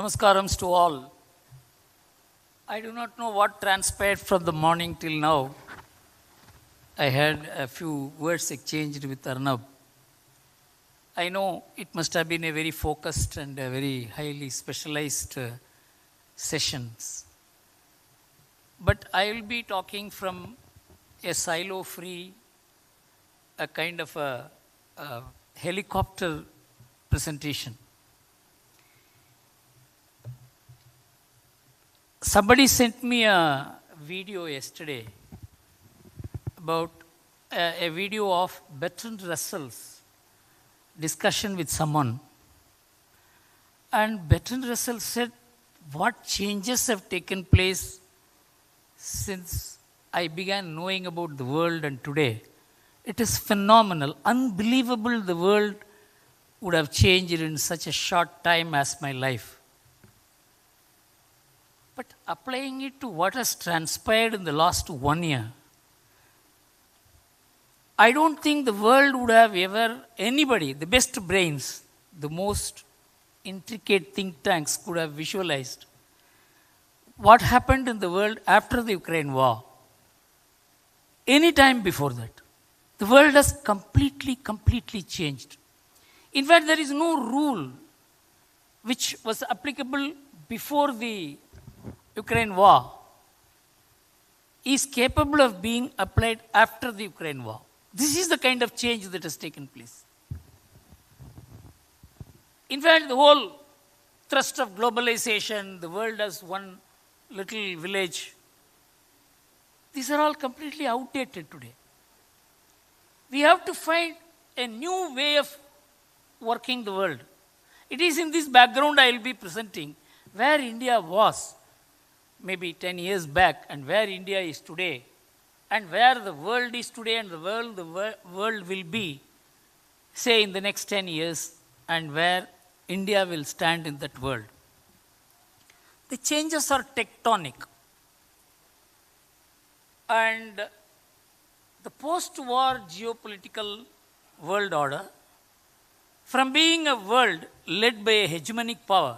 Namaskarams to all. I do not know what transpired from the morning till now. I had a few words exchanged with Arnab. I know it must have been a very focused and a very highly specialized sessions. But I will be talking from a silo-free, a kind of a helicopter presentation. Somebody sent me a video yesterday about a video of Bertrand Russell's discussion with someone. And Bertrand Russell said, what changes have taken place since I began knowing about the world and today. It is phenomenal, unbelievable the world would have changed in such a short time as my life. But applying it to what has transpired in the last 1 year, I don't think the world would have ever, anybody, the best brains, the most intricate think tanks could have visualized what happened in the world after the Ukraine war. Any time before that, the world has completely changed. In fact, there is no rule which was applicable before the Ukraine war is capable of being applied after the Ukraine war. This is the kind of change that has taken place. In fact, the whole thrust of globalization, the world as one little village, these are all completely outdated today. We have to find a new way of working the world. It is in this background I will be presenting where India was maybe 10 years back and where India is today and where the world is today and the world will be, say, in the next 10 years and where India will stand in that world. The changes are tectonic. And the post-war geopolitical world order, from being a world led by a hegemonic power,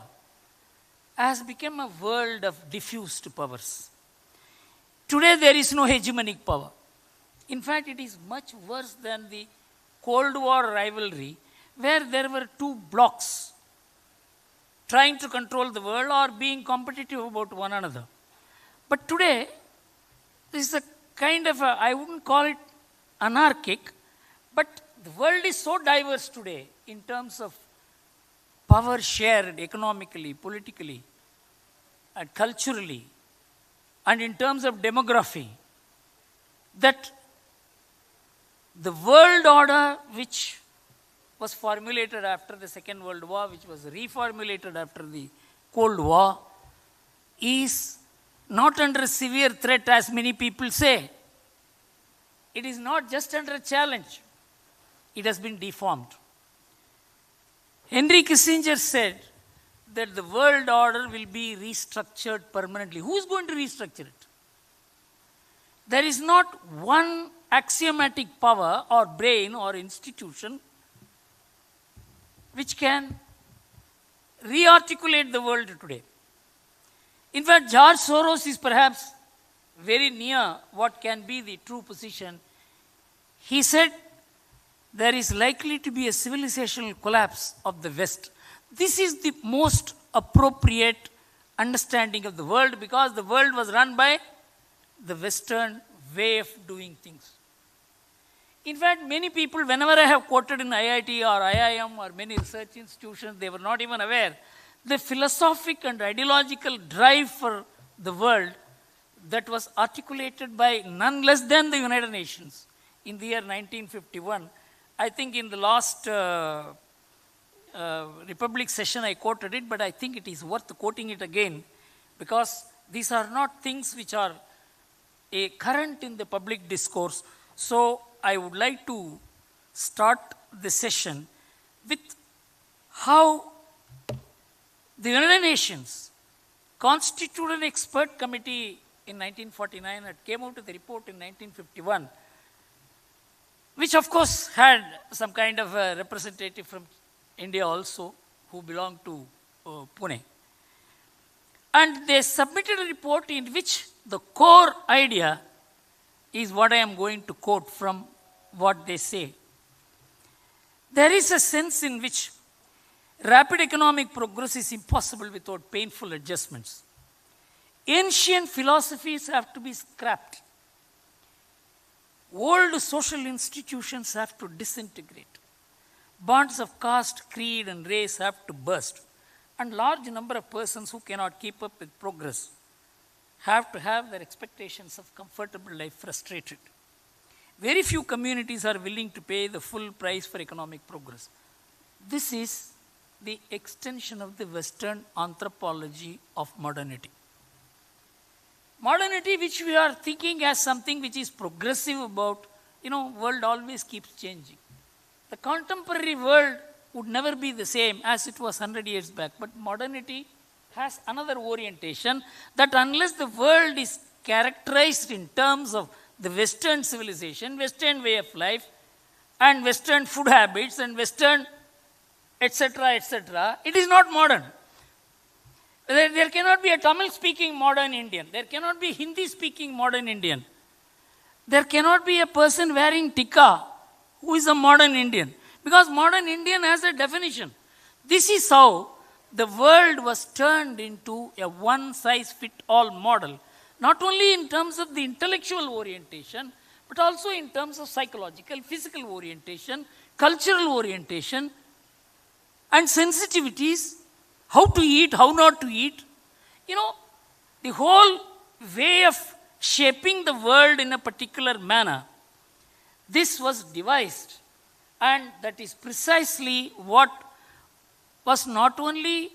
has become a world of diffused powers. Today there is no hegemonic power. In fact, it is much worse than the Cold War rivalry where there were two blocks trying to control the world or being competitive about one another. But today, this is a kind of I wouldn't call it anarchic, but the world is so diverse today in terms of power shared economically, politically, and culturally, and in terms of demography, that the world order which was formulated after the Second World War, which was reformulated after the Cold War, is not under severe threat as many people say. It is not just under a challenge. It has been deformed. Henry Kissinger said that the world order will be restructured permanently. Who is going to restructure it? There is not one axiomatic power or brain or institution which can rearticulate the world today. In fact, George Soros is perhaps very near what can be the true position. He said there is likely to be a civilizational collapse of the West. This is the most appropriate understanding of the world because the world was run by the Western way of doing things. In fact, many people, whenever I have quoted in IIT or IIM or many research institutions, they were not even aware the philosophic and ideological drive for the world that was articulated by none less than the United Nations in the year 1951. I think in the last Republic session I quoted it, but I think it is worth quoting it again because these are not things which are a current in the public discourse. So I would like to start the session with how the United Nations constituted an expert committee in 1949 and came out with a report in 1951, which of course had some kind of a representative from India also who belonged to Pune. And they submitted a report in which the core idea is what I am going to quote from what they say. There is a sense in which rapid economic progress is impossible without painful adjustments. Ancient philosophies have to be scrapped. Old social institutions have to disintegrate. Bonds of caste, creed, and race have to burst. And large number of persons who cannot keep up with progress have to have their expectations of comfortable life frustrated. Very few communities are willing to pay the full price for economic progress. This is the extension of the Western anthropology of modernity. Modernity, which we are thinking as something which is progressive about, world always keeps changing. The contemporary world would never be the same as it was 100 years back. But modernity has another orientation that unless the world is characterized in terms of the Western civilization, Western way of life, and Western food habits, and Western etc., it is not modern. There cannot be a Tamil-speaking modern Indian. There cannot be Hindi-speaking modern Indian. There cannot be a person wearing tikka who is a modern Indian. Because modern Indian has a definition. This is how the world was turned into a one-size-fit-all model. Not only in terms of the intellectual orientation, but also in terms of psychological, physical orientation, cultural orientation, and sensitivities, how to eat, how not to eat. The whole way of shaping the world in a particular manner, this was devised. And that is precisely what was not only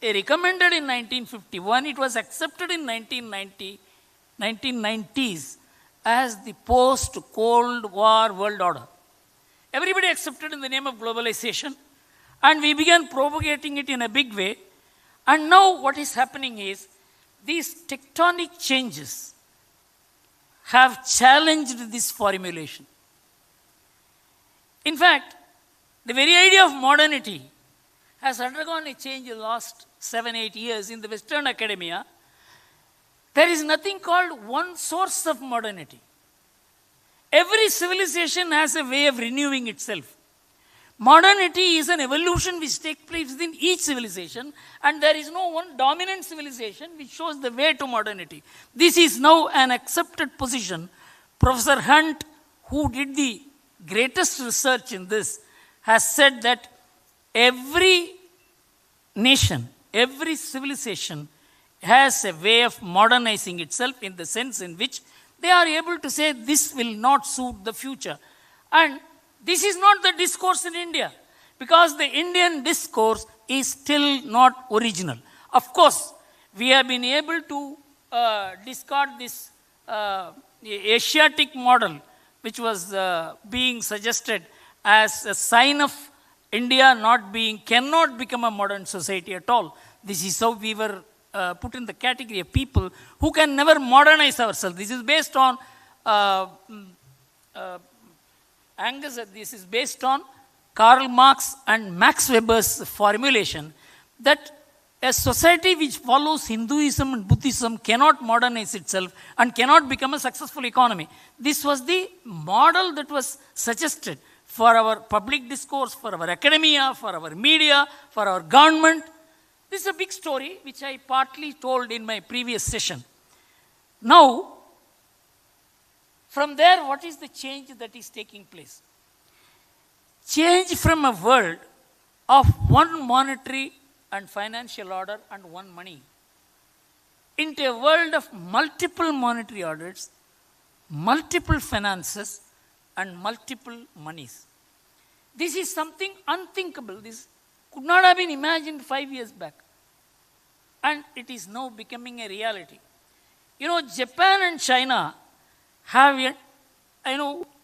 recommended in 1951, it was accepted in 1990s as the post-Cold War world order. Everybody accepted in the name of globalization, and we began propagating it in a big way. And now what is happening is, these tectonic changes have challenged this formulation. In fact, the very idea of modernity has undergone a change in the last 7-8 years in the Western academia. There is nothing called one source of modernity. Every civilization has a way of renewing itself. Modernity is an evolution which takes place within each civilization, and there is no one dominant civilization which shows the way to modernity. This is now an accepted position. Professor Hunt, who did the greatest research in this, has said that every nation, every civilization has a way of modernizing itself in the sense in which they are able to say this will not suit the future. And this is not the discourse in India, because the Indian discourse is still not original. Of course, we have been able to discard this Asiatic model, which was being suggested as a sign of India cannot become a modern society at all. This is how we were put in the category of people who can never modernize ourselves. This is based on this is based on Karl Marx and Max Weber's formulation that a society which follows Hinduism and Buddhism cannot modernize itself and cannot become a successful economy. This was the model that was suggested for our public discourse, for our academia, for our media, for our government. This is a big story which I partly told in my previous session. Now, from there, what is the change that is taking place? Change from a world of one monetary and financial order and one money into a world of multiple monetary orders, multiple finances, and multiple monies. This is something unthinkable. This could not have been imagined 5 years back. And it is now becoming a reality. Japan and China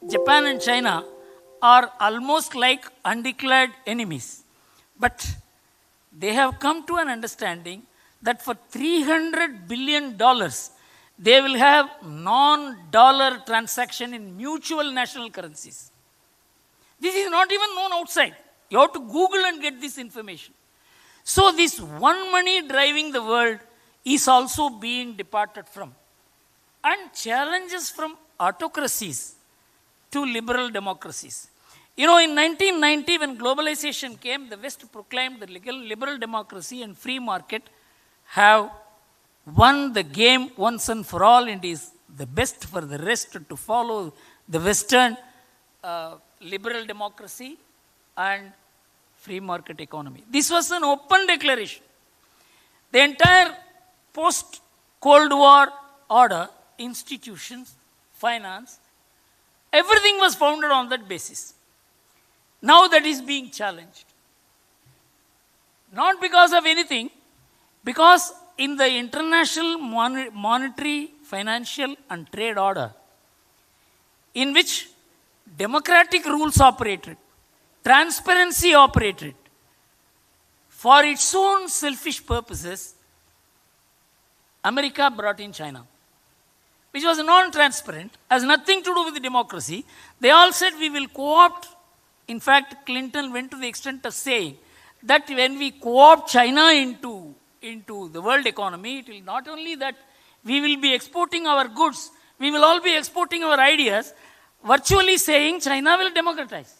Japan and China are almost like undeclared enemies. But they have come to an understanding that for $300 billion, they will have non-dollar transaction in mutual national currencies. This is not even known outside. You have to Google and get this information. So this one money driving the world is also being departed from, and challenges from autocracies to liberal democracies. You know, in 1990, when globalization came, the West proclaimed that liberal democracy and free market have won the game once and for all, and is the best for the rest to follow the Western liberal democracy and free market economy. This was an open declaration. The entire post-Cold War order, institutions, finance, everything was founded on that basis. Now that is being challenged. Not because of anything, because in the international monetary, financial and trade order, in which democratic rules operated, transparency operated, for its own selfish purposes, America brought in China, which was non-transparent, has nothing to do with the democracy. They all said we will co-opt. In fact, Clinton went to the extent of saying that when we co-opt China into the world economy, it will not only that we will be exporting our goods, we will all be exporting our ideas, virtually saying China will democratize.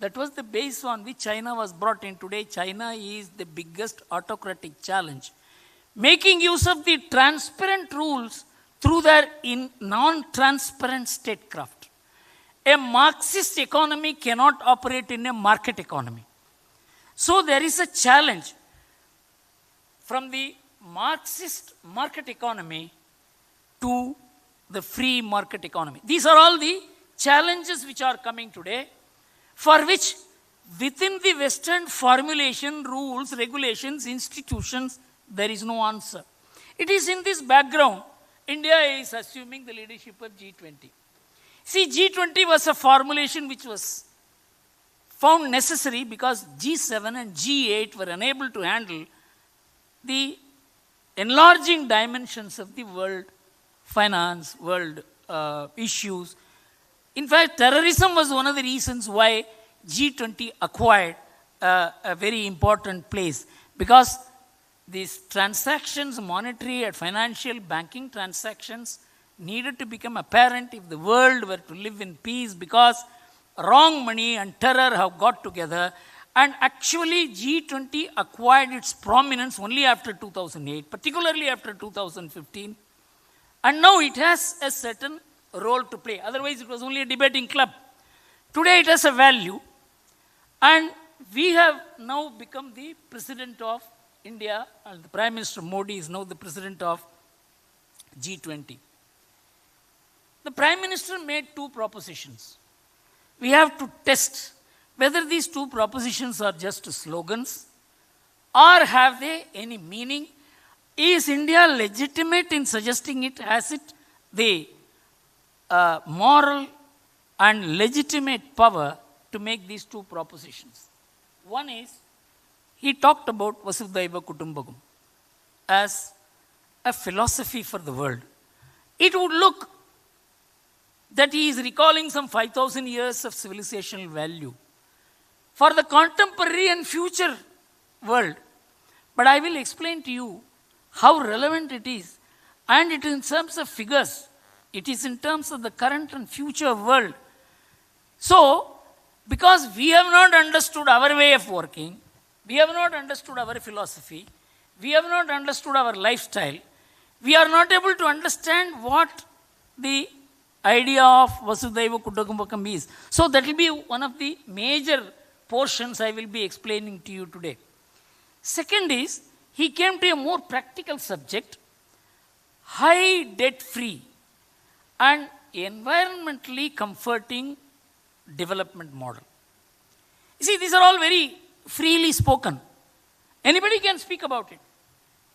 That was the base on which China was brought in. Today, China is the biggest autocratic challenge, making use of the transparent rules through their non-transparent statecraft. A Marxist economy cannot operate in a market economy. So there is a challenge from the Marxist market economy to the free market economy. These are all the challenges which are coming today, for which within the Western formulation, rules, regulations, institutions, there is no answer. It is in this background, India is assuming the leadership of G20. See, G20 was a formulation which was found necessary because G7 and G8 were unable to handle the enlarging dimensions of the world finance, world issues. In fact, terrorism was one of the reasons why G20 acquired a very important place, because these transactions, monetary and financial banking transactions, needed to become apparent if the world were to live in peace, because wrong money and terror have got together. And actually G20 acquired its prominence only after 2008, particularly after 2015. And now it has a certain role to play. Otherwise it was only a debating club. Today it has a value. And we have now become the president of India, and the Prime Minister Modi is now the president of G20. The Prime Minister made two propositions. We have to test whether these two propositions are just slogans or have they any meaning. Is India legitimate in suggesting it? Has it the moral and legitimate power to make these two propositions? One is, he talked about Vasudhaiva Kutumbakam as a philosophy for the world. It would look that he is recalling some 5,000 years of civilizational value for the contemporary and future world. But I will explain to you how relevant it is, and it is in terms of figures. It is in terms of the current and future world. So, because we have not understood our way of working, we have not understood our philosophy, we have not understood our lifestyle, we are not able to understand what the idea of Vasudhaiva Kutumbakam is. So that will be one of the major portions I will be explaining to you today. Second is, he came to a more practical subject, high debt free and environmentally comforting development model. You see, these are all very freely spoken. Anybody can speak about it.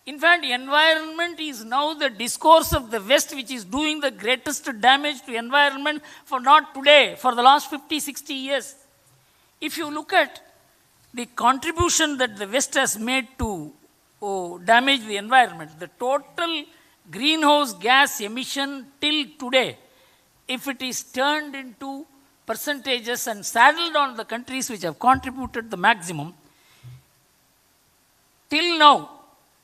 In fact, environment is now the discourse of the West, which is doing the greatest damage to environment for not today, for the last 50, 60 years. If you look at the contribution that the West has made to damage the environment, the total greenhouse gas emission till today, if it is turned into percentages and saddled on the countries which have contributed the maximum, till now,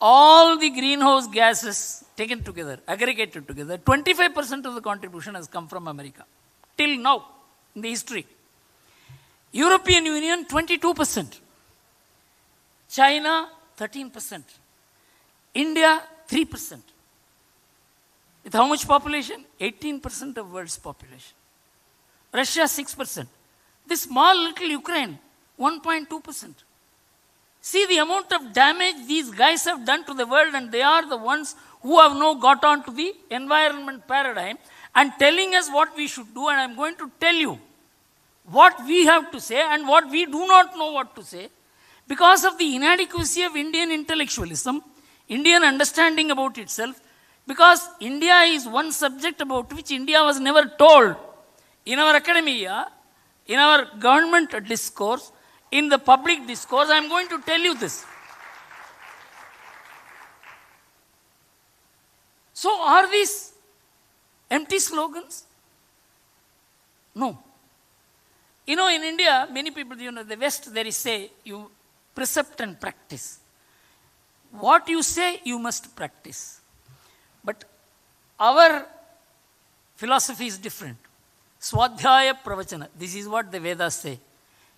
all the greenhouse gases taken together, aggregated together, 25% of the contribution has come from America. Till now, in the history. European Union, 22%. China, 13%. India, 3%. With how much population? 18% of world's population. Russia, 6%. This small little Ukraine, 1.2%. See the amount of damage these guys have done to the world, and they are the ones who have now got on to the environment paradigm and telling us what we should do. And I'm going to tell you what we have to say and what we do not know what to say because of the inadequacy of Indian intellectualism, Indian understanding about itself, because India is one subject about which India was never told in our academia, in our government discourse, in the public discourse. I am going to tell you this. So are these empty slogans? No. You know, in India, many people, the West, there is say, you precept and practice. What you say, you must practice. But our philosophy is different. Swadhyaya pravachana. This is what the Vedas say.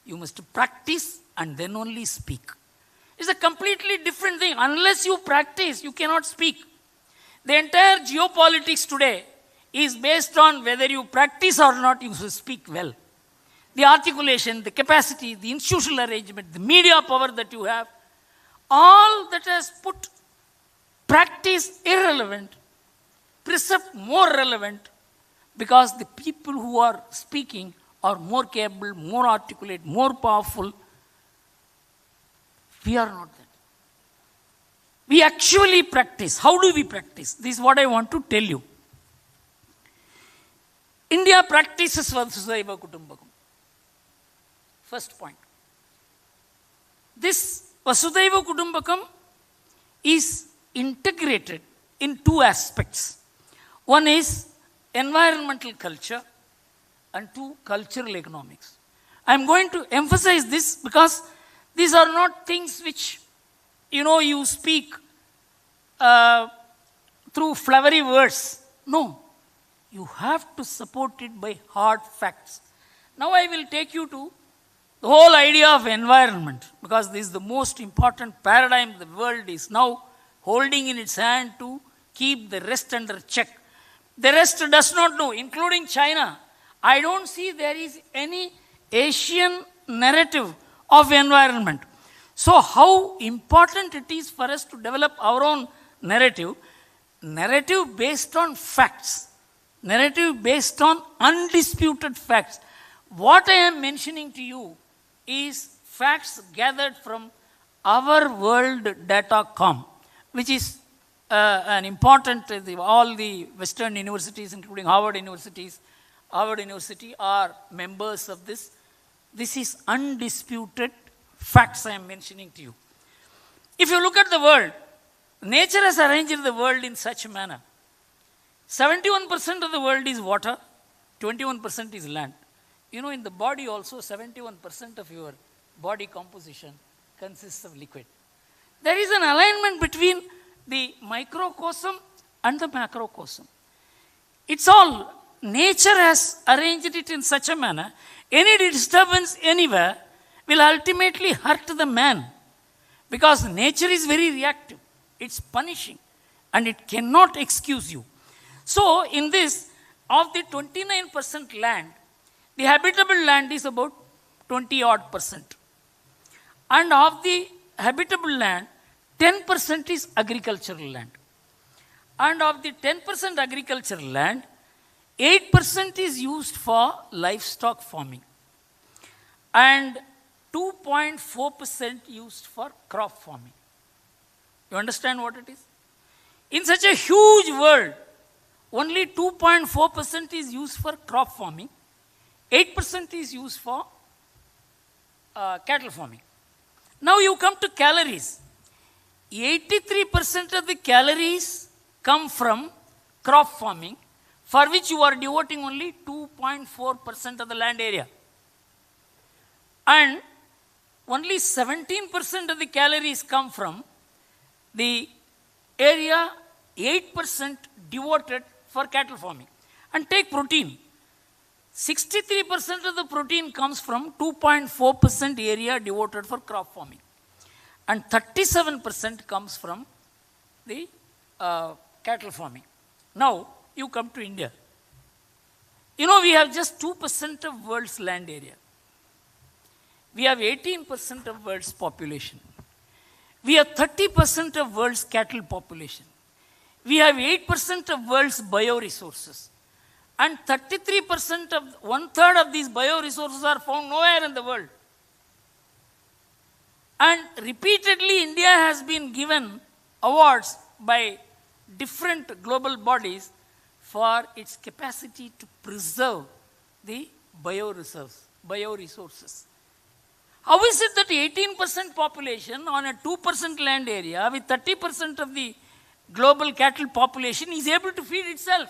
You must practice and then only speak. It's a completely different thing. Unless you practice, you cannot speak. The entire geopolitics today is based on whether you practice or not, you should speak well. The articulation, the capacity, the institutional arrangement, the media power that you have, all that has put practice irrelevant, precept more relevant, because the people who are speaking are more capable, more articulate, more powerful. We are not that. We actually practice. How do we practice? This is what I want to tell you. India practices Vasudhaiva Kutumbakam. First point. This Vasudhaiva Kutumbakam is integrated in two aspects. One is environmental culture and two, cultural economics. I am going to emphasize this because these are not things which, you speak through flowery words. No. You have to support it by hard facts. Now I will take you to the whole idea of environment, because this is the most important paradigm the world is now holding in its hand to keep the rest under check. The rest does not know, including China. I don't see there is any Asian narrative of environment. So how important it is for us to develop our own narrative based on facts, narrative based on undisputed facts. What I am mentioning to you is facts gathered from ourworlddata.com, which is an important, all the Western universities, including Harvard University are members of this. This is undisputed facts I am mentioning to you. If you look at the world, nature has arranged the world in such a manner. 71% of the world is water, 21% is land. In the body also, 71% of your body composition consists of liquid. There is an alignment between the microcosm and the macrocosm. It's all, nature has arranged it in such a manner, any disturbance anywhere will ultimately hurt the man, because nature is very reactive. It's punishing and it cannot excuse you. So in this, of the 29% land, the habitable land is about 20% and of the habitable land, 10% is agricultural land. And of the 10% agricultural land, 8% is used for livestock farming and 2.4% used for crop farming. You understand what it is? In such a huge world, only 2.4% is used for crop farming, 8% is used for cattle farming. Now you come to calories. 83% of the calories come from crop farming, for which you are devoting only 2.4% of the land area. And only 17% of the calories come from the area, 8% devoted for cattle farming. And take protein. 63% of the protein comes from 2.4% area devoted for crop farming. And 37% comes from the cattle farming. Now, you come to India. You know, we have just 2% of world's land area. We have 18% of world's population. We have 30% of world's cattle population. We have 8% of world's bioresources. And 33% of, one-third of these bioresources are found nowhere in the world. And repeatedly, India has been given awards by different global bodies for its capacity to preserve the bioresources. How is it that 18% population on a 2% land area with 30% of the global cattle population is able to feed itself?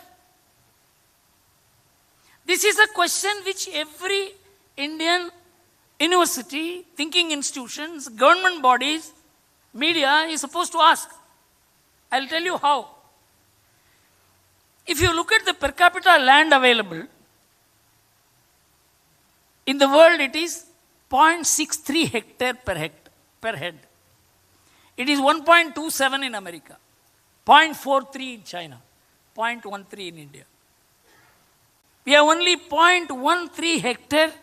This is a question which every Indian university, thinking institutions, government bodies, media is supposed to ask. I'll tell you how. If you look at the per capita land available, in the world it is 0.63 hectare per head. It is 1.27 in America, 0.43 in China, 0.13 in India. We have only 0.13 hectare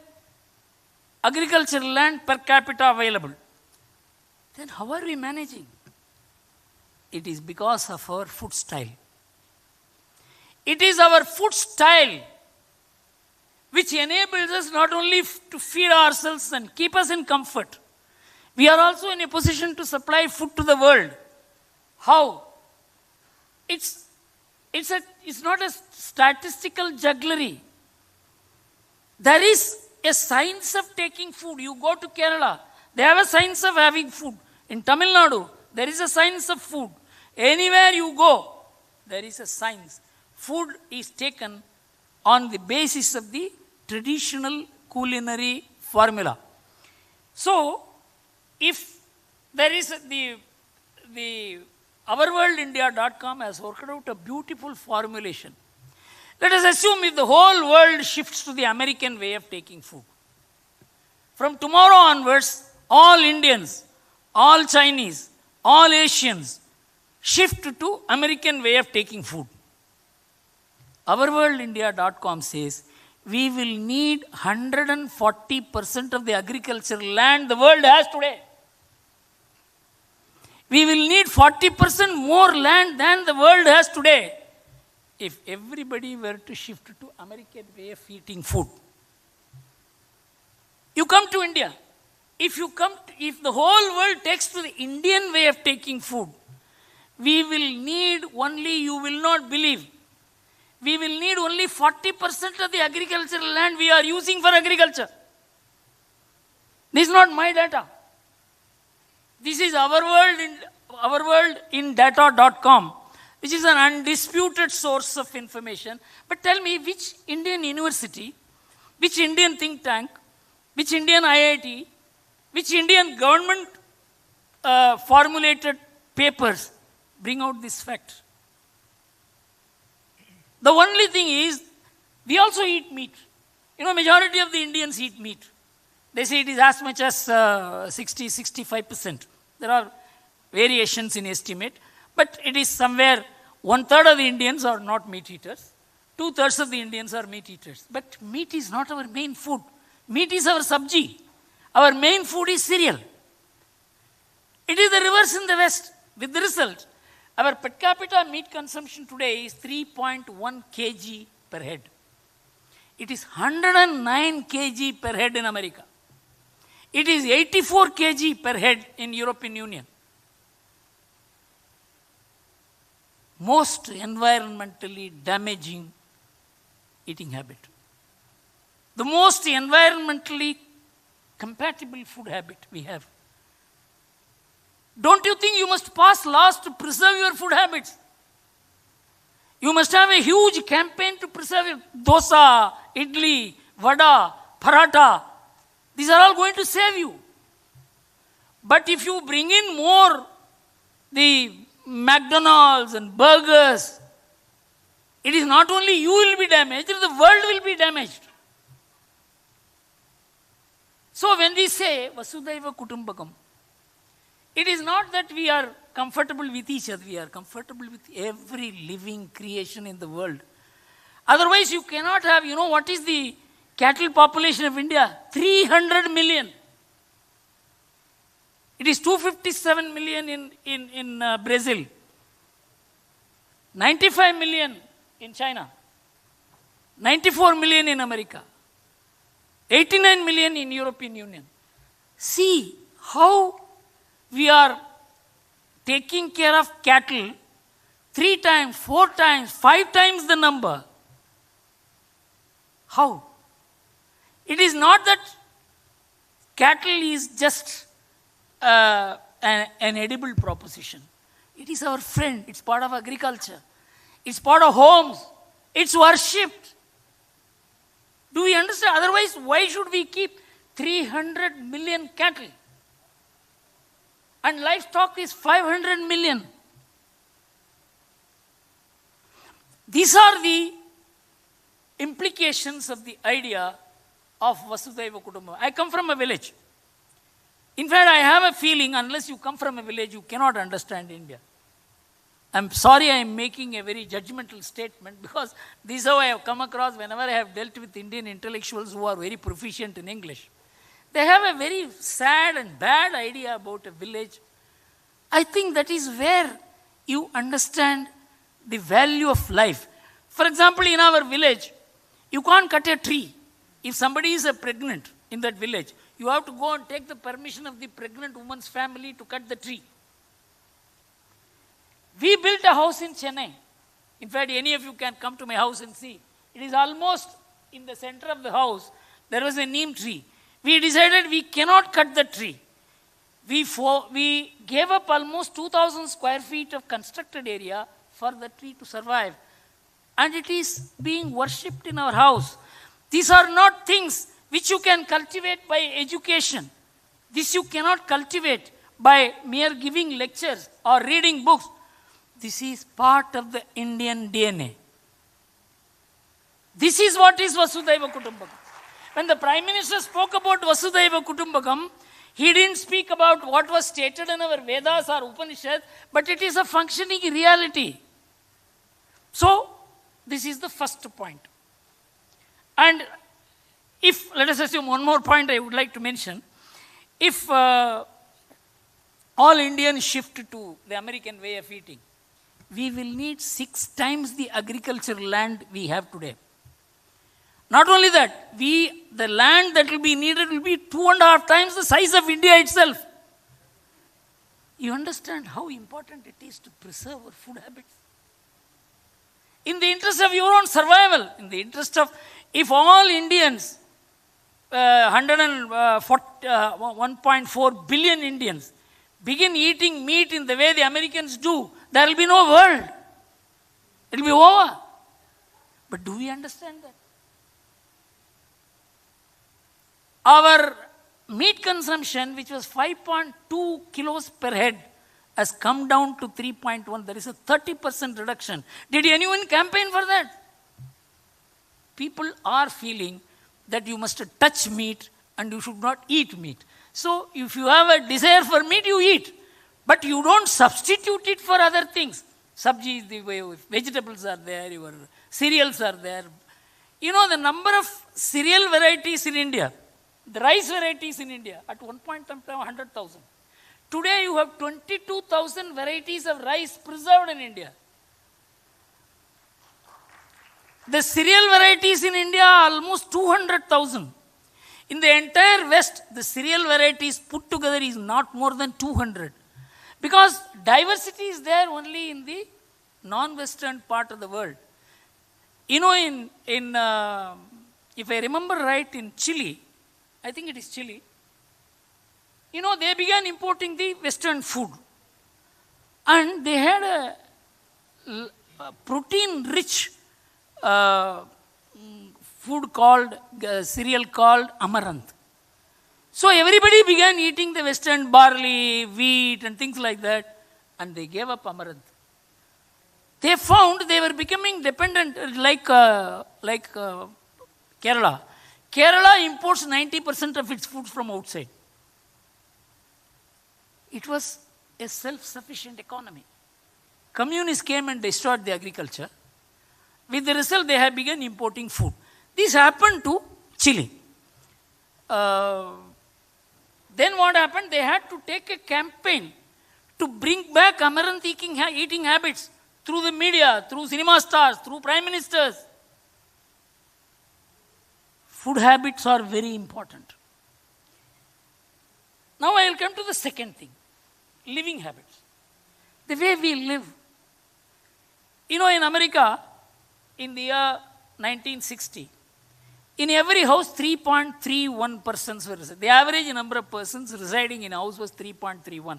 agricultural land per capita available. Then how are we managing? It is because of our food style. It is our food style which enables us not only to feed ourselves and keep us in comfort, we are also in a position to supply food to the world. How? It's not a statistical jugglery. There is a science of taking food. You go to Kerala, they have a science of having food. In Tamil Nadu, there is a science of food. Anywhere you go, there is a science. Food is taken on the basis of the traditional culinary formula. So, if there is ourworldindia.com has worked out a beautiful formulation. Let us assume if the whole world shifts to the American way of taking food. From tomorrow onwards, all Indians, all Chinese, all Asians shift to American way of taking food. Ourworldindia.com says we will need 140% of the agricultural land the world has today. We will need 40% more land than the world has today if everybody were to shift to American way of eating food. You come to India. If the whole world takes to the Indian way of taking food, we will need only, you will not believe, we will need only 40% of the agricultural land we are using for agriculture. This is not my data. This is ourworldindata.com, which is an undisputed source of information. But tell me, which Indian university, which Indian think tank, which Indian IIT, which Indian government formulated papers bring out this fact? The only thing is, we also eat meat. You know, majority of the Indians eat meat. They say it is as much as 60-65%. There are variations in estimate, but it is somewhere 1/3 of the Indians are not meat eaters. 2/3 of the Indians are meat eaters. But meat is not our main food. Meat is our sabji. Our main food is cereal. It is the reverse in the West, with the result, our per capita meat consumption today is 3.1 kg per head. It is 109 kg per head in America. It is 84 kg per head in European Union. Most environmentally damaging eating habit. The most environmentally compatible food habit we have. Don't you think you must pass laws to preserve your food habits? You must have a huge campaign to preserve it. Dosa, idli, vada, paratha. These are all going to save you. But if you bring in more the McDonald's and burgers, it is not only you will be damaged, the world will be damaged. So when we say Vasudhaiva Kutumbakam, it is not that we are comfortable with each other, we are comfortable with every living creation in the world. Otherwise you cannot have, what is the cattle population of India? 300 million. It is 257 million in Brazil, 95 million in China, 94 million in America, 89 million in European Union. See how we are taking care of cattle 3 times, 4 times, 5 times the number. How? It is not that cattle is just an edible proposition. It is our friend. It's part of agriculture. It's part of homes. It's worshipped. Do we understand? Otherwise, why should we keep 300 million cattle? And livestock is 500 million. These are the implications of the idea of Vasudhaiva Kutumbakam. I come from a village. In fact, I have a feeling, unless you come from a village, you cannot understand India. I'm sorry I am making a very judgmental statement, because this is how I have come across whenever I have dealt with Indian intellectuals who are very proficient in English. They have a very sad and bad idea about a village. I think that is where you understand the value of life. For example, in our village, you can't cut a tree. If somebody is pregnant in that village, you have to go and take the permission of the pregnant woman's family to cut the tree. We built a house in Chennai. In fact, any of you can come to my house and see. It is almost in the center of the house. There was a neem tree. We decided we cannot cut the tree. We gave up almost 2,000 square feet of constructed area for the tree to survive. And it is being worshipped in our house. These are not things which you can cultivate by education. This you cannot cultivate by mere giving lectures or reading books. This is part of the Indian DNA. This is what is Vasudhaiva Kutumbakam. When the Prime Minister spoke about Vasudhaiva Kutumbakam, he didn't speak about what was stated in our Vedas or Upanishads, but it is a functioning reality. So, this is the first point. And if, let us assume one more point I would like to mention, if all Indians shift to the American way of eating, we will need 6 times the agricultural land we have today. Not only that, the land that will be needed will be 2.5 times the size of India itself. You understand how important it is to preserve our food habits? In the interest of your own survival, in the interest of, if all Indians, 1.4 billion Indians, begin eating meat in the way the Americans do, there will be no world. It will be over. But do we understand that? Our meat consumption, which was 5.2 kilos per head, has come down to 3.1. There is a 30% reduction. Did anyone campaign for that? People are feeling that you must touch meat and you should not eat meat. So if you have a desire for meat, you eat. But you don't substitute it for other things. Sabji is the way, vegetables are there, your cereals are there. You know the number of cereal varieties in India, the rice varieties in India, at one point in time 100,000. Today you have 22,000 varieties of rice preserved in India. The cereal varieties in India are almost 200,000. In the entire West, the cereal varieties put together is not more than 200. Because diversity is there only in the non-Western part of the world. You know, if I remember right, in Chile, I think it is Chile, you know, they began importing the Western food. And they had a protein-rich food called, cereal called amaranth. So everybody began eating the Western barley, wheat and things like that. and they gave up Amaranth. They found they were becoming dependent like Kerala. Kerala imports 90% of its food from outside. It was a self-sufficient economy. Communists came and destroyed the agriculture. With the result, they have begun importing food. This happened to Chile. Then what happened? They had to take a campaign to bring back Amaranth eating habits through the media, through cinema stars, through prime ministers. Food habits are very important. Now I will come to the second thing, living habits. The way we live. In America, in the year 1960, in every house, 3.31 persons were residing. The average number of persons residing in a house was 3.31.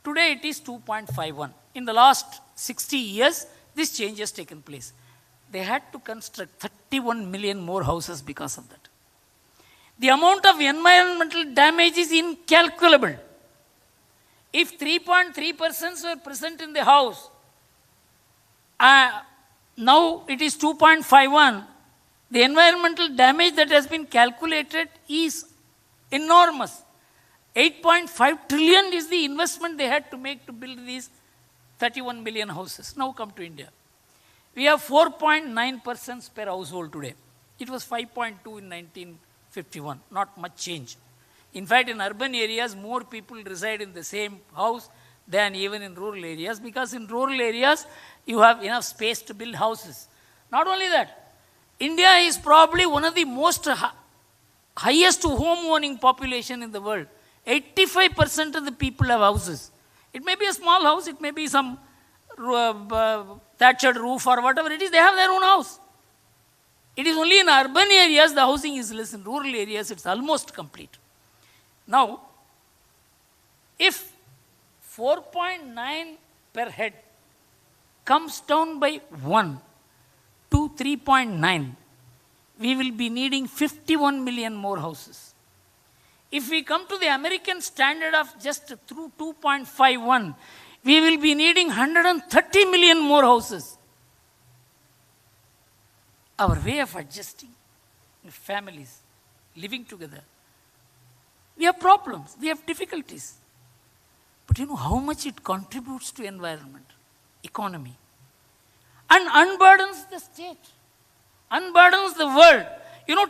Today it is 2.51. In the last 60 years, this change has taken place. They had to construct 31 million more houses because of that. The amount of environmental damage is incalculable. If 3.3 persons were present in the house, now it is 2.51, the environmental damage that has been calculated is enormous. 8.5 trillion is the investment they had to make to build these 31 million houses. Now come to India. We have 4.9 persons per household today. It was 5.2 in 1951. Not much change. In fact, in urban areas, more people reside in the same house than even in rural areas, because in rural areas, you have enough space to build houses. Not only that, India is probably one of the most highest home owning population in the world. 85% of the people have houses. It may be a small house, it may be some thatched roof or whatever it is, they have their own house. It is only in urban areas the housing is less. In rural areas, it's almost complete. Now, if 4.9 per head comes down by 1 to 3.9, we will be needing 51 million more houses. If we come to the American standard of just through 2.51, we will be needing 130 million more houses. Our way of adjusting families, living together, we have problems, we have difficulties. But you know how much it contributes to environment, economy, and unburdens the state, unburdens the world.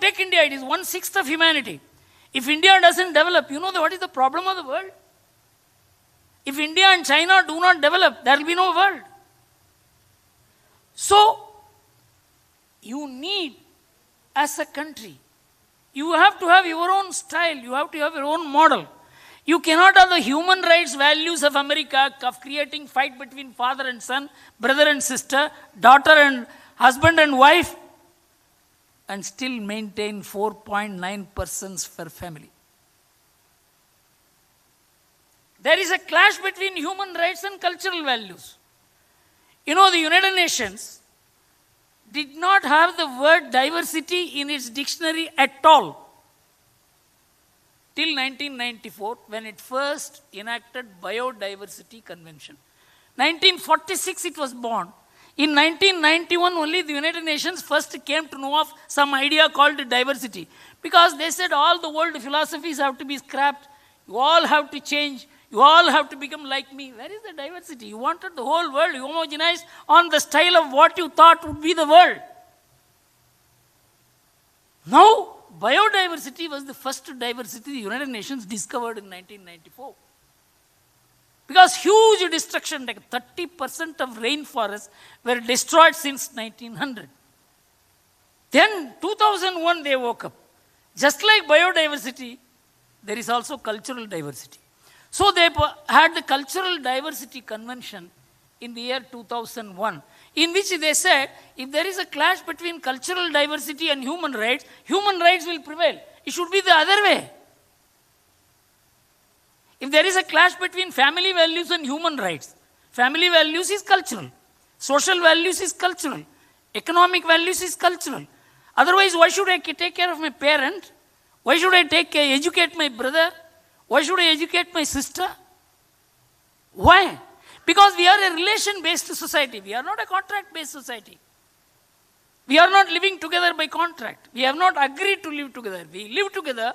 Take India, it is 1/6 of humanity. If India doesn't develop, what is the problem of the world? If India and China do not develop, there will be no world. So, you need, as a country, you have to have your own style, you have to have your own model. You cannot have the human rights values of America of creating fight between father and son, brother and sister, daughter and husband and wife, and still maintain 4.9 persons per family. There is a clash between human rights and cultural values. The United Nations did not have the word diversity in its dictionary at all till 1994, when it first enacted Biodiversity Convention. 1946 it was born. In 1991 only the United Nations first came to know of some idea called diversity, because they said all the old philosophies have to be scrapped, you all have to change, you all have to become like me. Where is the diversity? You wanted the whole world homogenized on the style of what you thought would be the world. Now, biodiversity was the first diversity the United Nations discovered in 1994. Because huge destruction, like 30% of rainforests were destroyed since 1900. Then 2001 they woke up. Just like biodiversity, there is also cultural diversity. So they had the Cultural Diversity Convention in the year 2001, in which they said, if there is a clash between cultural diversity and human rights will prevail. It should be the other way. If there is a clash between family values and human rights, family values is cultural, social values is cultural, economic values is cultural. Otherwise, why should I take care of my parent? Why should I educate my brother? Why should I educate my sister? Why? Because we are a relation-based society. We are not a contract-based society. We are not living together by contract. We have not agreed to live together. We live together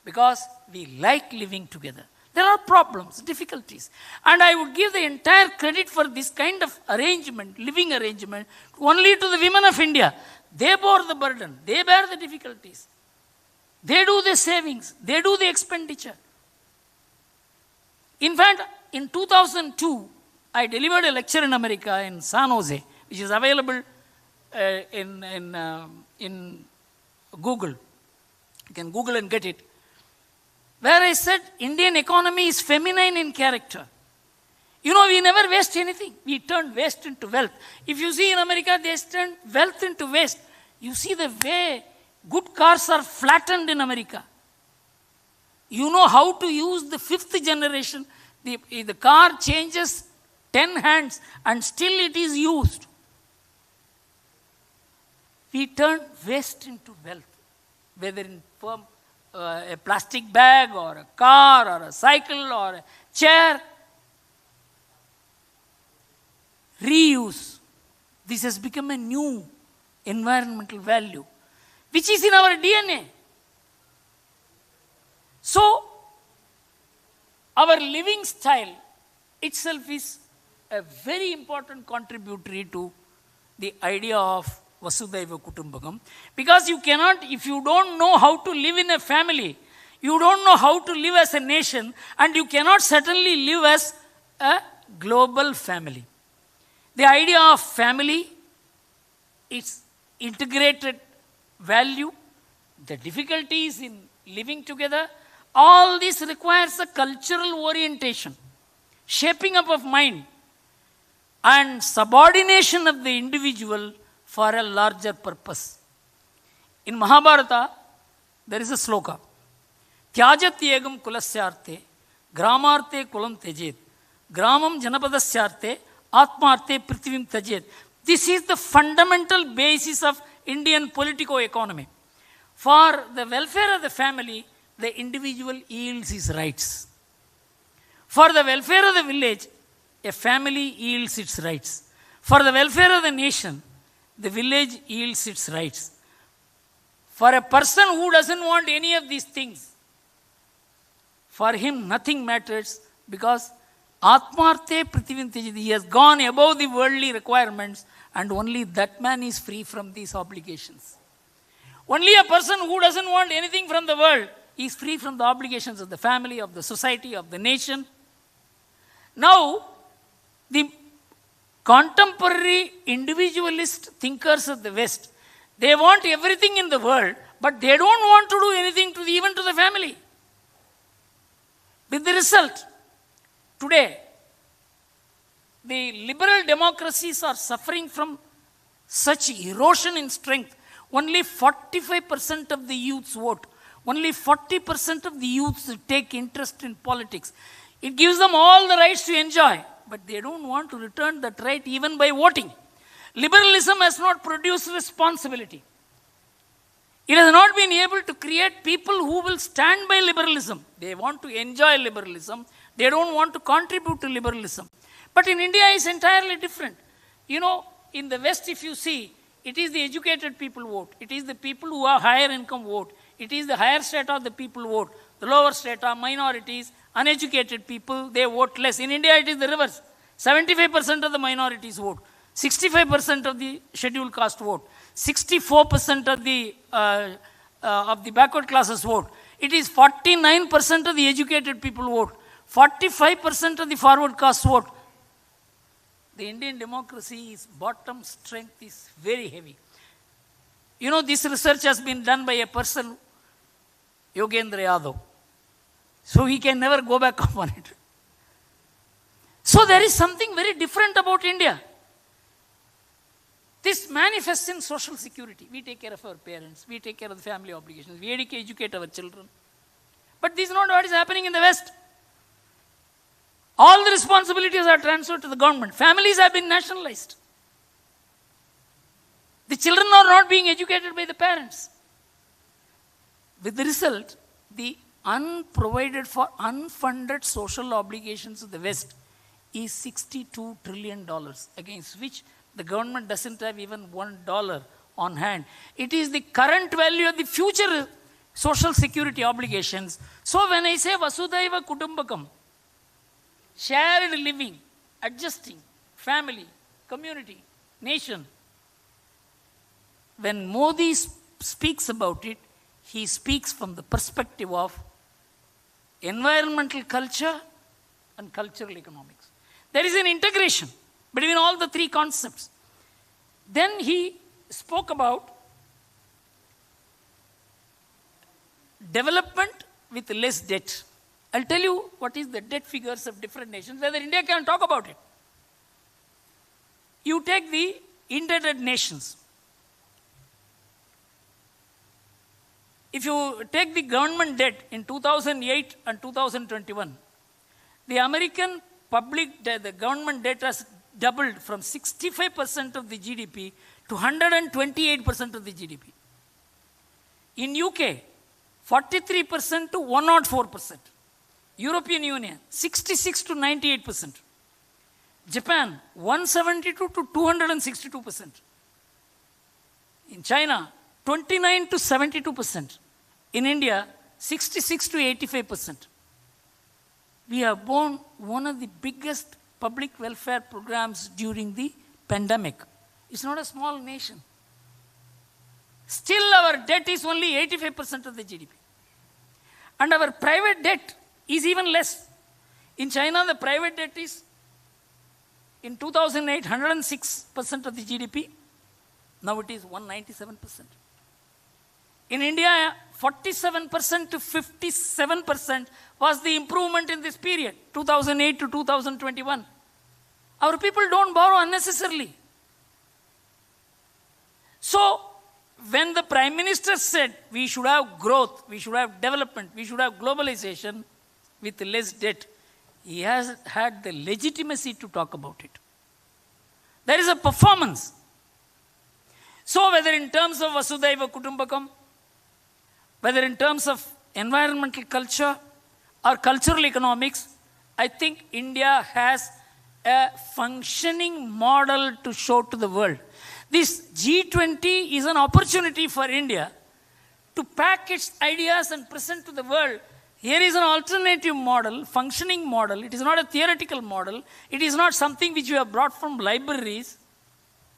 because we like living together. There are problems, difficulties. And I would give the entire credit for this kind of arrangement, living arrangement, only to the women of India. They bore the burden. They bear the difficulties. They do the savings. They do the expenditure. In fact, in 2002, I delivered a lecture in America, in San Jose, which is available in Google. You can Google and get it. Where I said Indian economy is feminine in character. You know, we never waste anything. We turn waste into wealth. If you see in America, they turn wealth into waste. You see the way good cars are flattened in America. You know how to use the fifth generation. The car changes 10 hands and still it is used. We turn waste into wealth, whether in form a plastic bag or a car or a cycle or a chair. Reuse. This has become a new environmental value, which is in our DNA. So, our living style itself is a very important contributory to the idea of Vasudhaiva Kutumbakam. Because you cannot, if you don't know how to live in a family, you don't know how to live as a nation, and you cannot certainly live as a global family. The idea of family, its integrated value, the difficulties in living together, all this requires a cultural orientation, shaping up of mind, and subordination of the individual for a larger purpose. In Mahabharata, there is a sloka. Tyajat yegam kulasyarte, gramarte kulam tejet, gramam janapadasyarte, atmarte prithvim tejet. This is the fundamental basis of Indian politico-economy. For the welfare of the family, the individual yields his rights. For the welfare of the village, a family yields its rights. For the welfare of the nation, the village yields its rights. For a person who doesn't want any of these things, for him nothing matters, because Atmarte Prithivintejit, he has gone above the worldly requirements, and only that man is free from these obligations. Only a person who doesn't want anything from the world is free from the obligations of the family, of the society, of the nation. Now, the contemporary individualist thinkers of the West, they want everything in the world, but they don't want to do anything to even to the family. With the result, today, the liberal democracies are suffering from such erosion in strength. Only 45% of the youths vote. Only 40% of the youths take interest in politics. It gives them all the rights to enjoy, but they don't want to return that right even by voting. Liberalism has not produced responsibility. It has not been able to create people who will stand by liberalism. They want to enjoy liberalism. They don't want to contribute to liberalism. But in India, it's entirely different. You know, in the West, if you see, it is the educated people vote. It is the people who have higher income vote. It is the higher strata of the people vote. The lower strata, minorities, uneducated people, they vote less. In India, it is the reverse. 75% of the minorities vote. 65% of the scheduled caste vote. 64% of the backward classes vote. It is 49% of the educated people vote. 45% of the forward caste vote. The Indian democracy's bottom strength is very heavy. You know, this research has been done by a person, Yogendra Yadav. So he can never go back upon it. So there is something very different about India. This manifests in social security. We take care of our parents. We take care of the family obligations. We educate our children. But this is not what is happening in the West. All the responsibilities are transferred to the government. Families have been nationalized. The children are not being educated by the parents. With the result, the unprovided for, unfunded social obligations of the West is $62 trillion, against which the government doesn't have even $1 on hand. It is the current value of the future social security obligations. So when I say Vasudhaiva Kutumbakam, shared living, adjusting, family, community, nation, when Modi speaks about it, he speaks from the perspective of environmental culture and cultural economics. There is an integration between all the three concepts. Then he spoke about development with less debt. I'll tell you what is the debt figures of different nations, whether India can talk about it. You take the indebted nations. If you take the government debt in 2008 and 2021, the American public debt, the government debt has doubled from 65% of the GDP to 128% of the GDP. In UK, 43% to 104%. European Union, 66 to 98%. Japan, 172 to 262%. In China, 29 to 72%. In India, 66 to 85%. We have borne one of the biggest public welfare programs during the pandemic. It's not a small nation. Still, our debt is only 85% of the GDP. And our private debt is even less. In China, the private debt is, in 2008, 106% of the GDP. Now it is 197%. In India, 47% to 57% was the improvement in this period, 2008 to 2021. Our people don't borrow unnecessarily. So, when the Prime Minister said we should have growth, we should have development, we should have globalization with less debt, he has had the legitimacy to talk about it. There is a performance. So, whether in terms of Vasudhaiva Kutumbakam, whether in terms of environmental culture or cultural economics, I think India has a functioning model to show to the world. This G20 is an opportunity for India to pack its ideas and present to the world. Here is an alternative model, functioning model. It is not a theoretical model. It is not something which we have brought from libraries.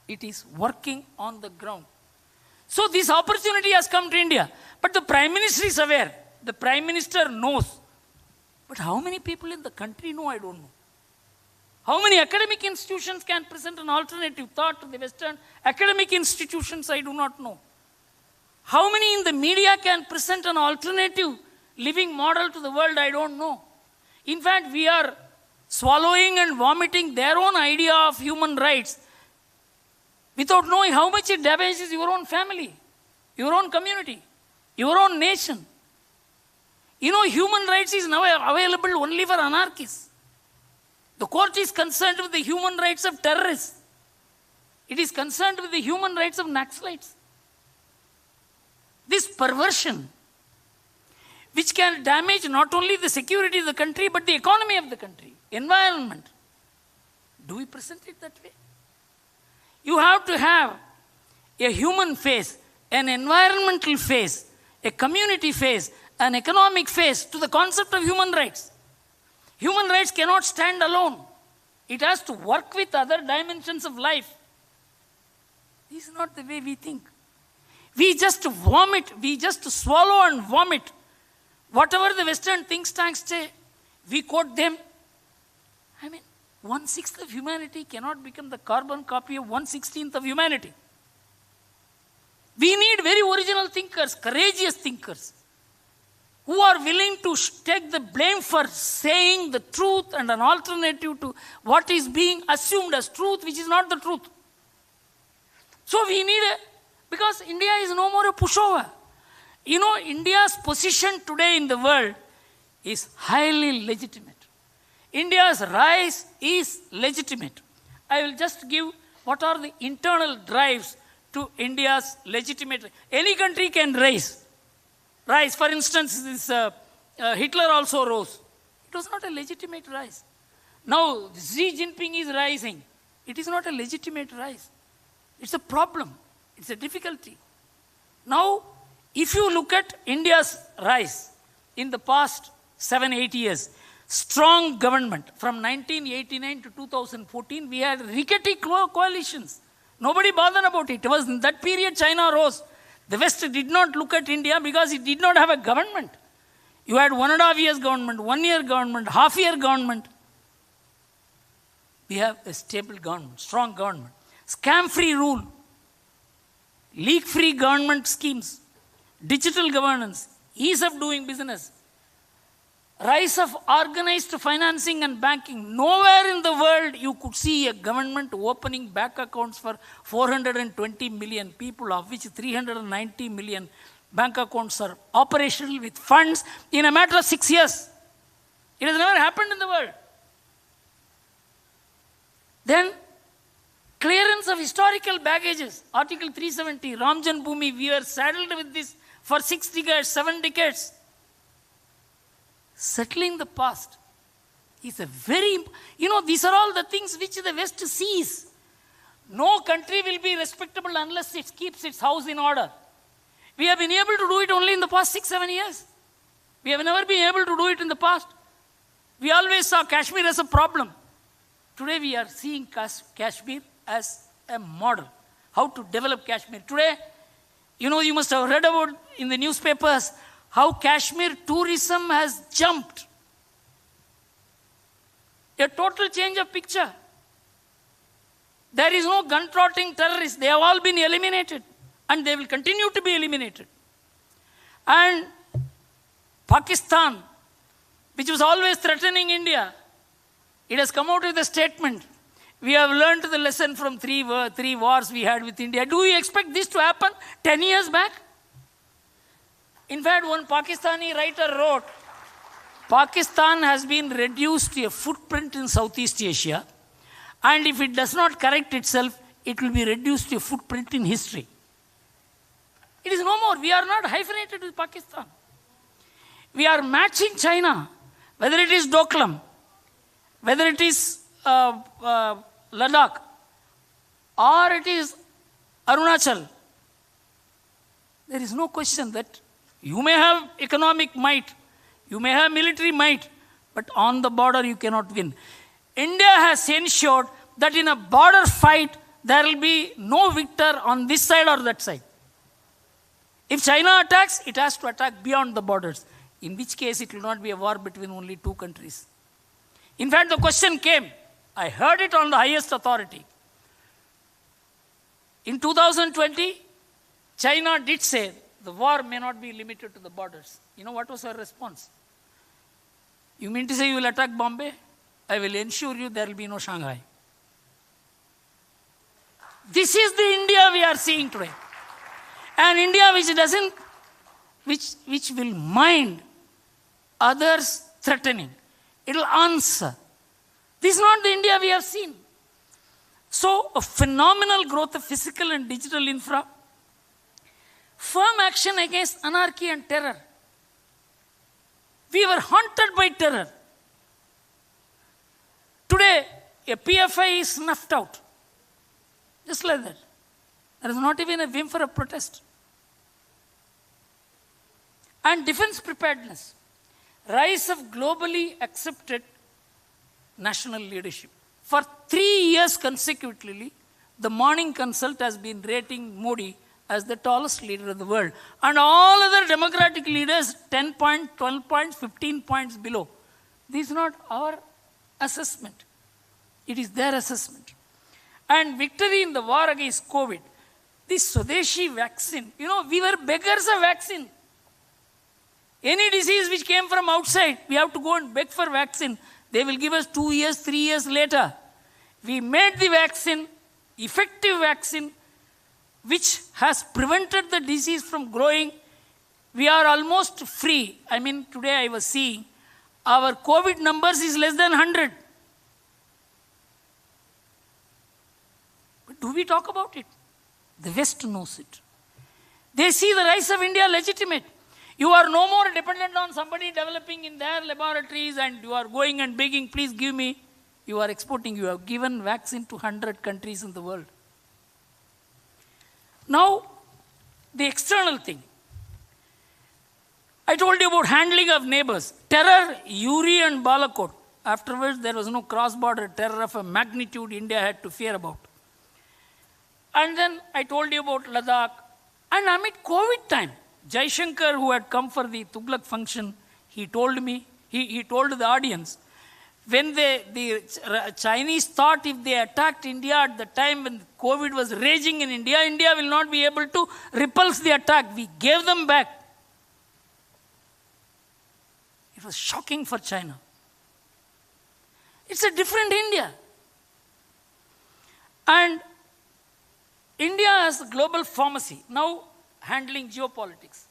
It is working on the ground. So this opportunity has come to India. But the Prime Minister is aware. The Prime Minister knows. But how many people in the country know? I don't know. How many academic institutions can present an alternative thought to the Western academic institutions? I do not know. How many in the media can present an alternative living model to the world? I don't know. In fact, we are swallowing and vomiting their own idea of human rights without knowing how much it damages your own family, your own community, your own nation. You know, human rights is now available only for anarchists. The court is concerned with the human rights of terrorists. It is concerned with the human rights of Naxalites. This perversion, which can damage not only the security of the country, but the economy of the country, environment. Do we present it that way? You have to have a human face, an environmental face, a community face, an economic face to the concept of human rights. Human rights cannot stand alone. It has to work with other dimensions of life. This is not the way we think. We just vomit, we just swallow and vomit. Whatever the Western think tanks say, we quote them. I mean, 1/6 of humanity cannot become the carbon copy of 1/16 of humanity. We need very original thinkers, courageous thinkers, who are willing to take the blame for saying the truth and an alternative to what is being assumed as truth, which is not the truth. So we need because India is no more a pushover. You know, India's position today in the world is highly legitimate. India's rise is legitimate. I will just give what are the internal drives to India's legitimate. Any country can rise. For instance, Hitler also rose. It was not a legitimate rise. Now Xi Jinping is rising. It is not a legitimate rise. It's a problem. It's a difficulty. Now, if you look at India's rise in the past 7-8 years, strong government from 1989 to 2014, we had rickety coalitions. Nobody bothered about it. It was in that period China rose. The West did not look at India because it did not have a government. You had 1.5 years government, 1 year government, half-year government. We have a stable government, strong government. Scam-free rule, leak-free government schemes, digital governance, ease of doing business, rise of organized financing and banking. Nowhere in the world you could see a government opening bank accounts for 420 million people, of which 390 million bank accounts are operational with funds in a matter of 6 years. It has never happened in the world. Then, clearance of historical baggages, Article 370, Ramjan Bhumi, we were saddled with this for 6 decades, 7 decades. Settling the past is a very, these are all the things which the West sees. No country will be respectable unless it keeps its house in order. We have been able to do it only in the past 6-7 years. We have never been able to do it in the past. We always saw Kashmir as a problem. Today we are seeing Kashmir as a model. How to develop Kashmir. Today, you must have read about in the newspapers how Kashmir tourism has jumped. A total change of picture. There is no gun-trotting terrorists. They have all been eliminated. And they will continue to be eliminated. And Pakistan, which was always threatening India, it has come out with a statement. We have learned the lesson from three wars we had with India. Do we expect this to happen 10 years back? In fact, one Pakistani writer wrote, Pakistan has been reduced to a footprint in Southeast Asia, and if it does not correct itself, it will be reduced to a footprint in history. It is no more. We are not hyphenated with Pakistan. We are matching China, whether it is Doklam, whether it is Ladakh, or it is Arunachal. There is no question that you may have economic might, you may have military might, but on the border you cannot win. India has ensured that in a border fight, there will be no victor on this side or that side. If China attacks, it has to attack beyond the borders, in which case it will not be a war between only two countries. In fact, the question came, I heard it on the highest authority. In 2020, China did say the war may not be limited to the borders. You know what was her response? You mean to say you will attack Bombay? I will ensure you there will be no Shanghai. This is the India we are seeing today. An India which will mind others threatening. It will answer. This is not the India we have seen. So, a phenomenal growth of physical and digital infra, firm action against anarchy and terror. We were haunted by terror. Today, a PFI is snuffed out. Just like that. There is not even a whim for a protest. And defense preparedness. Rise of globally accepted national leadership. For 3 years consecutively, the Morning Consult has been rating Modi as the tallest leader of the world. And all other democratic leaders 10 points, 12 points, 15 points below. This is not our assessment. It is their assessment. And victory in the war against COVID. This Swadeshi vaccine, we were beggars of vaccine. Any disease which came from outside, we have to go and beg for vaccine. They will give us 2 years, 3 years later. We made the vaccine, effective vaccine, which has prevented the disease from growing. We are almost free. Today I was seeing our COVID numbers is less than 100. But do we talk about it? The West knows it. They see the rise of India legitimate. You are no more dependent on somebody developing in their laboratories and you are going and begging, please give me. You are exporting. You have given vaccine to 100 countries in the world. Now, the external thing. I told you about handling of neighbors. Terror, Uri and Balakot. Afterwards, there was no cross-border terror of a magnitude India had to fear about. And then I told you about Ladakh. And amid COVID time, Jaishankar, who had come for the Thuglak function, he told me, he told the audience, when the Chinese thought if they attacked India at the time when COVID was raging in India, India will not be able to repulse the attack. We gave them back. It was shocking for China. It's a different India. And India has a global pharmacy, now handling geopolitics.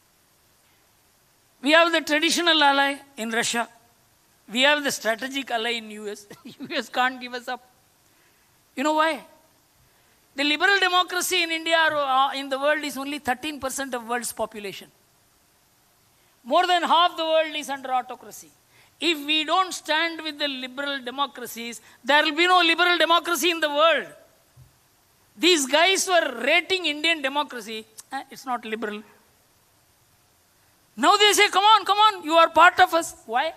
We have the traditional ally in Russia. We have the strategic ally in US. US can't give us up. You know why? The liberal democracy in India or in the world is only 13% of world's population. More than half the world is under autocracy. If we don't stand with the liberal democracies, there will be no liberal democracy in the world. These guys were rating Indian democracy. It's not liberal. Now they say, come on, you are part of us. Why?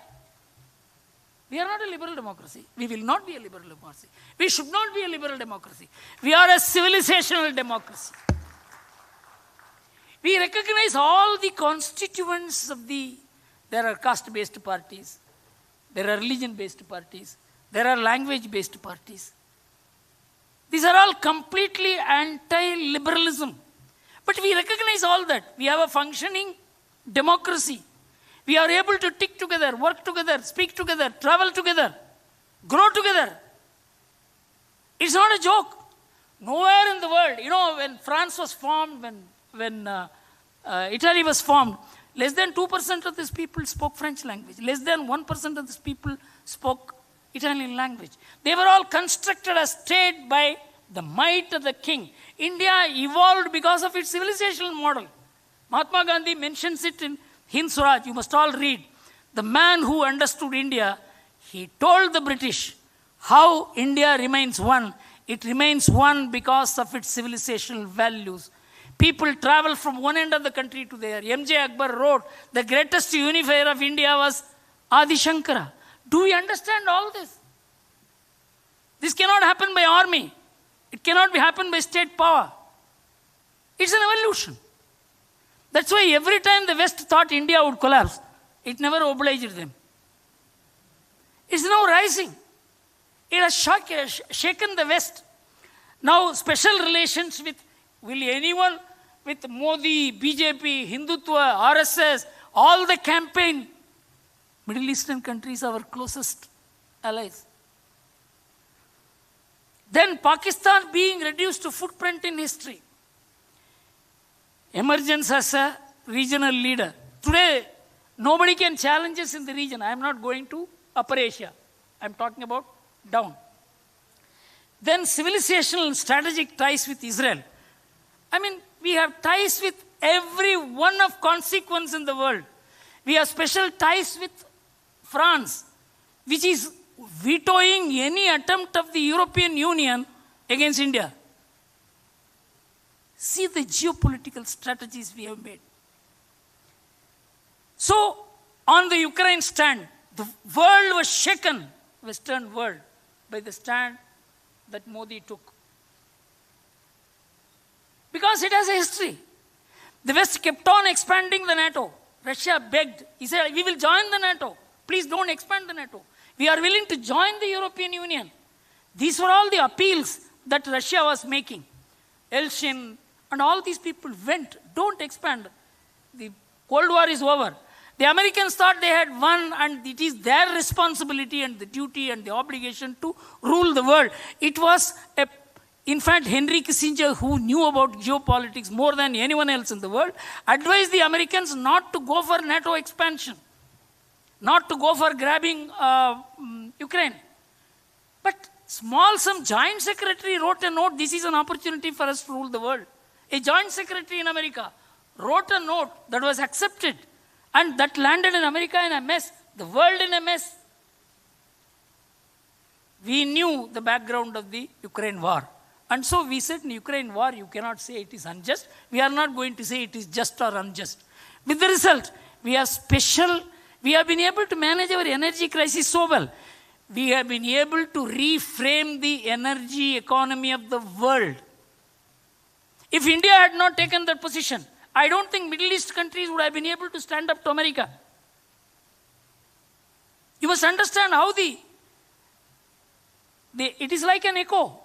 We are not a liberal democracy. We will not be a liberal democracy. We should not be a liberal democracy. We are a civilizational democracy. We recognize all the constituents of there are caste-based parties, there are religion-based parties, there are language-based parties. These are all completely anti-liberalism. But we recognize all that. We have a functioning democracy. We are able to tick together, work together, speak together, travel together, grow together. It's not a joke. Nowhere in the world, when France was formed, when Italy was formed, less than 2% of these people spoke French language. Less than 1% of these people spoke Italian language. They were all constructed as state by the might of the king. India evolved because of its civilizational model. Mahatma Gandhi mentions it in Hind Swaraj. You must all read. The man who understood India, he told the British how India remains one. It remains one because of its civilizational values. People travel from one end of the country to the other. M.J. Akbar wrote, the greatest unifier of India was Adi Shankara. Do we understand all this? This cannot happen by army. It cannot happen by state power. It's an evolution. That's why every time the West thought India would collapse, it never obliged them. It's now rising. It has shaken the West. Now special relations will anyone with Modi, BJP, Hindutva, RSS, all the campaign, Middle Eastern countries are our closest allies. Then Pakistan being reduced to footprint in history. Emergence as a regional leader. Today, nobody can challenge us in the region. I am not going to Upper Asia. I am talking about down. Then civilizational and strategic ties with Israel. We have ties with every one of consequence in the world. We have special ties with France, which is vetoing any attempt of the European Union against India. See the geopolitical strategies we have made. So, on the Ukraine stand, the world was shaken, Western world, by the stand that Modi took. Because it has a history. The West kept on expanding the NATO. Russia begged. He said, we will join the NATO. Please don't expand the NATO. We are willing to join the European Union. These were all the appeals that Russia was making. Yeltsin and all these people went, don't expand. The Cold War is over. The Americans thought they had won and it is their responsibility and the duty and the obligation to rule the world. It was in fact, Henry Kissinger, who knew about geopolitics more than anyone else in the world, advised the Americans not to go for NATO expansion, not to go for grabbing Ukraine. But some joint secretary wrote a note, this is an opportunity for us to rule the world. A joint secretary in America wrote a note that was accepted and that landed in America in a mess, the world in a mess. we knew the background of the Ukraine war. And so we said in Ukraine war, you cannot say it is unjust. We are not going to say it is just or unjust. With the result, we have been able to manage our energy crisis so well. We have been able to reframe the energy economy of the world. If India had not taken that position, I don't think Middle East countries would have been able to stand up to America. You must understand how it is like an echo.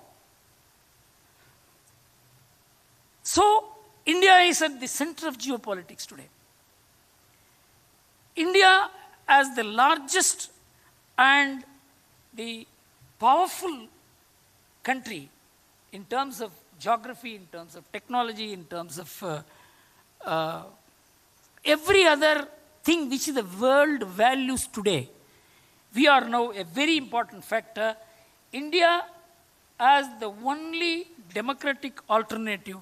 So, India is at the center of geopolitics today. India, as the largest and the powerful country in terms of geography, in terms of technology, in terms of every other thing which the world values today, we are now a very important factor. India as the only democratic alternative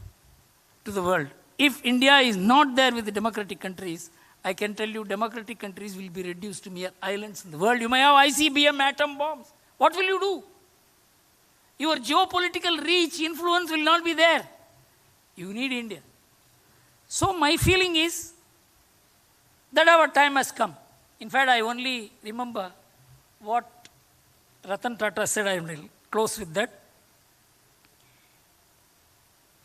to the world. If India is not there with the democratic countries, I can tell you democratic countries will be reduced to mere islands in the world. You may have ICBM atom bombs. What will you do? Your geopolitical reach, influence will not be there. You need India. So my feeling is that our time has come. In fact, I only remember what Ratan Tata said. I will close with that.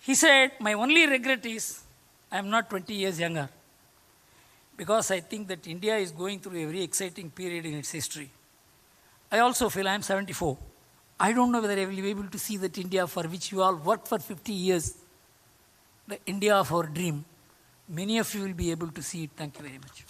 He said, my only regret is I am not 20 years younger, because I think that India is going through a very exciting period in its history. I also feel I am 74. I don't know whether I will be able to see that India for which you all worked for 50 years, the India of our dream. Many of you will be able to see it. Thank you very much.